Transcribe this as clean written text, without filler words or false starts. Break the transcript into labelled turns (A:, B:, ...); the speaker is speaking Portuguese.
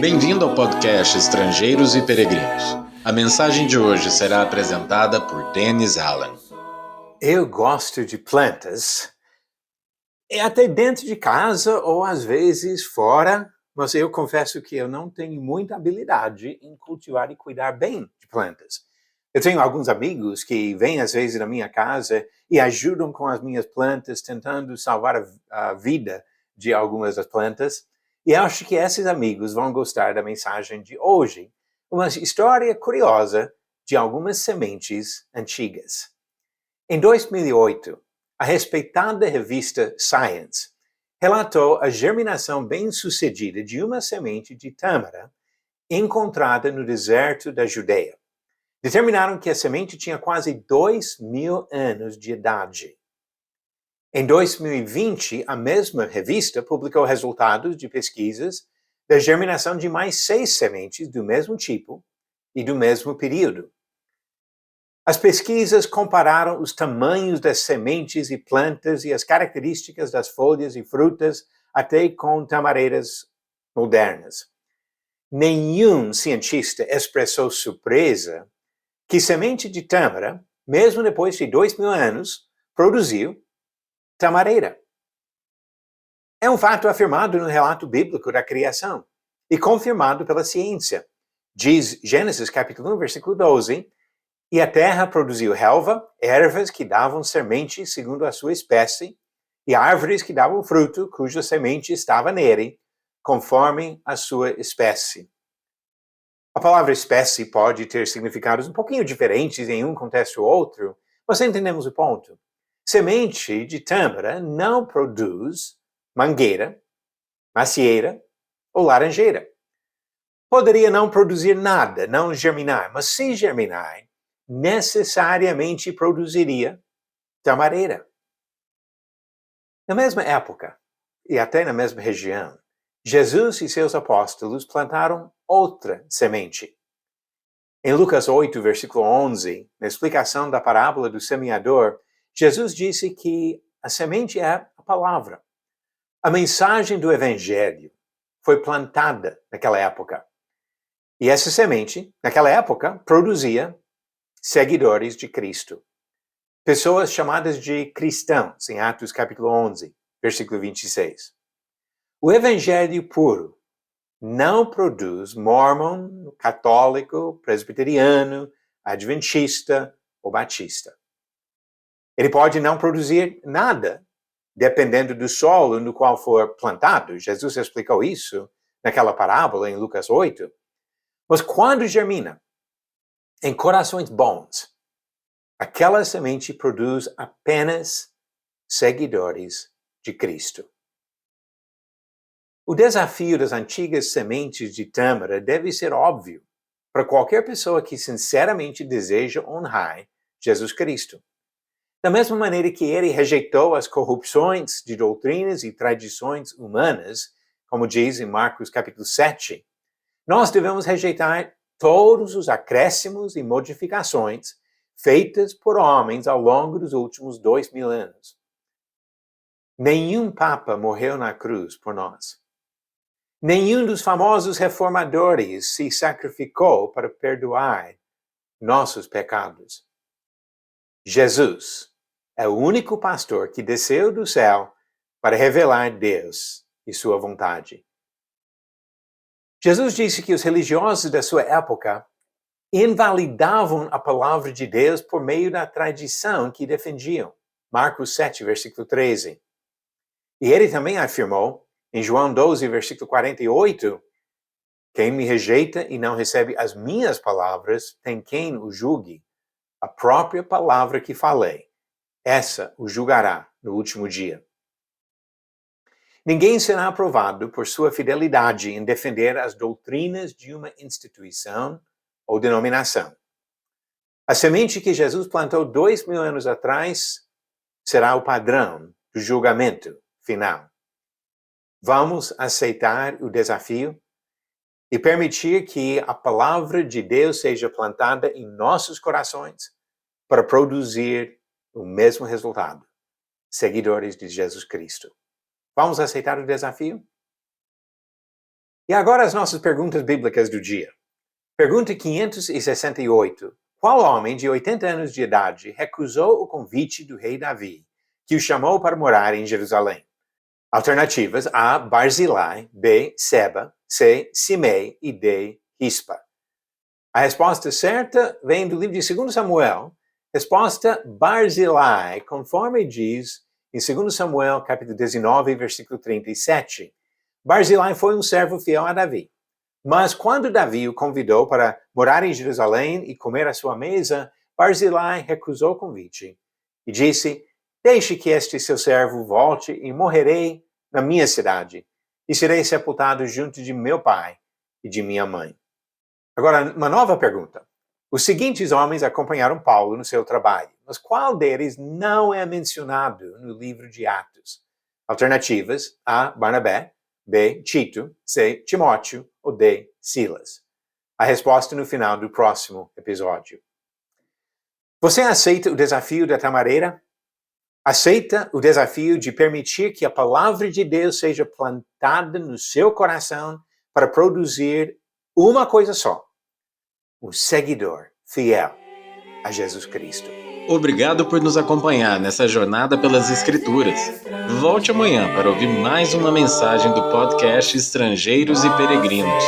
A: Bem-vindo ao podcast Estrangeiros e Peregrinos. A mensagem de hoje será apresentada por Dennis Allen.
B: Eu gosto de plantas, até dentro de casa ou às vezes fora, mas eu confesso que eu não tenho muita habilidade em cultivar e cuidar bem de plantas. Eu tenho alguns amigos que vêm às vezes na minha casa e ajudam com as minhas plantas, tentando salvar a vida de algumas das plantas. E acho que esses amigos vão gostar da mensagem de hoje, uma história curiosa de algumas sementes antigas. Em 2008, a respeitada revista Science relatou a germinação bem-sucedida de uma semente de tâmara encontrada no deserto da Judeia. Determinaram que a semente tinha quase 2.000 anos de idade. Em 2020, a mesma revista publicou resultados de pesquisas da germinação de mais 6 sementes do mesmo tipo e do mesmo período. As pesquisas compararam os tamanhos das sementes e plantas e as características das folhas e frutas até com tamareiras modernas. Nenhum cientista expressou surpresa que semente de tâmara, mesmo depois de 2.000 anos, produziu tamareira. É um fato afirmado no relato bíblico da criação e confirmado pela ciência. Diz Gênesis capítulo 1, versículo 12, e a terra produziu relva, ervas que davam semente segundo a sua espécie, e árvores que davam fruto, cuja semente estava nele, conforme a sua espécie. A palavra espécie pode ter significados um pouquinho diferentes em um contexto ou outro, mas entendemos o ponto. Semente de tâmara não produz mangueira, macieira ou laranjeira. Poderia não produzir nada, não germinar, mas se germinar, necessariamente produziria tamareira. Na mesma época, e até na mesma região, Jesus e seus apóstolos plantaram outra semente. Em Lucas 8, versículo 11, na explicação da parábola do semeador, Jesus disse que a semente é a palavra. A mensagem do evangelho foi plantada naquela época. E essa semente, naquela época, produzia seguidores de Cristo. Pessoas chamadas de cristãos, em Atos capítulo 11, versículo 26. O evangelho puro não produz mormon, católico, presbiteriano, adventista ou batista. Ele pode não produzir nada, dependendo do solo no qual for plantado. Jesus explicou isso naquela parábola em Lucas 8. Mas quando germina em corações bons, aquela semente produz apenas seguidores de Cristo. O desafio das antigas sementes de tâmara deve ser óbvio para qualquer pessoa que sinceramente deseja honrar Jesus Cristo. Da mesma maneira que ele rejeitou as corrupções de doutrinas e tradições humanas, como diz em Marcos capítulo 7, nós devemos rejeitar todos os acréscimos e modificações feitas por homens ao longo dos últimos 2.000 anos. Nenhum papa morreu na cruz por nós. Nenhum dos famosos reformadores se sacrificou para perdoar nossos pecados. Jesus é o único pastor que desceu do céu para revelar Deus e sua vontade. Jesus disse que os religiosos da sua época invalidavam a palavra de Deus por meio da tradição que defendiam. Marcos 7, versículo 13. E ele também afirmou, em João 12, versículo 48, quem me rejeita e não recebe as minhas palavras, tem quem o julgue. A própria palavra que falei, essa o julgará no último dia. Ninguém será aprovado por sua fidelidade em defender as doutrinas de uma instituição ou denominação. A semente que Jesus plantou 2.000 anos atrás será o padrão do julgamento final. Vamos aceitar o desafio e permitir que a palavra de Deus seja plantada em nossos corações para produzir o mesmo resultado, seguidores de Jesus Cristo. Vamos aceitar o desafio? E agora as nossas perguntas bíblicas do dia. Pergunta 568. Qual homem de 80 anos de idade recusou o convite do rei Davi, que o chamou para morar em Jerusalém? Alternativas: A. Barzilai, B. Seba, C. Simei e D. Rispa. A resposta certa vem do livro de 2 Samuel. Resposta: Barzilai, conforme diz em 2 Samuel, capítulo 19, versículo 37. Barzilai foi um servo fiel a Davi. Mas quando Davi o convidou para morar em Jerusalém e comer à sua mesa, Barzilai recusou o convite e disse: Deixe que este seu servo volte e morrerei na minha cidade, e serei sepultado junto de meu pai e de minha mãe. Agora, uma nova pergunta. Os seguintes homens acompanharam Paulo no seu trabalho, mas qual deles não é mencionado no livro de Atos? Alternativas: A. Barnabé, B. Tito, C. Timóteo ou D. Silas. A resposta no final do próximo episódio. Você aceita o desafio da tamareira? Aceita o desafio de permitir que a palavra de Deus seja plantada no seu coração para produzir uma coisa só: um seguidor fiel a Jesus Cristo.
A: Obrigado por nos acompanhar nessa jornada pelas Escrituras. Volte amanhã para ouvir mais uma mensagem do podcast Estrangeiros e Peregrinos.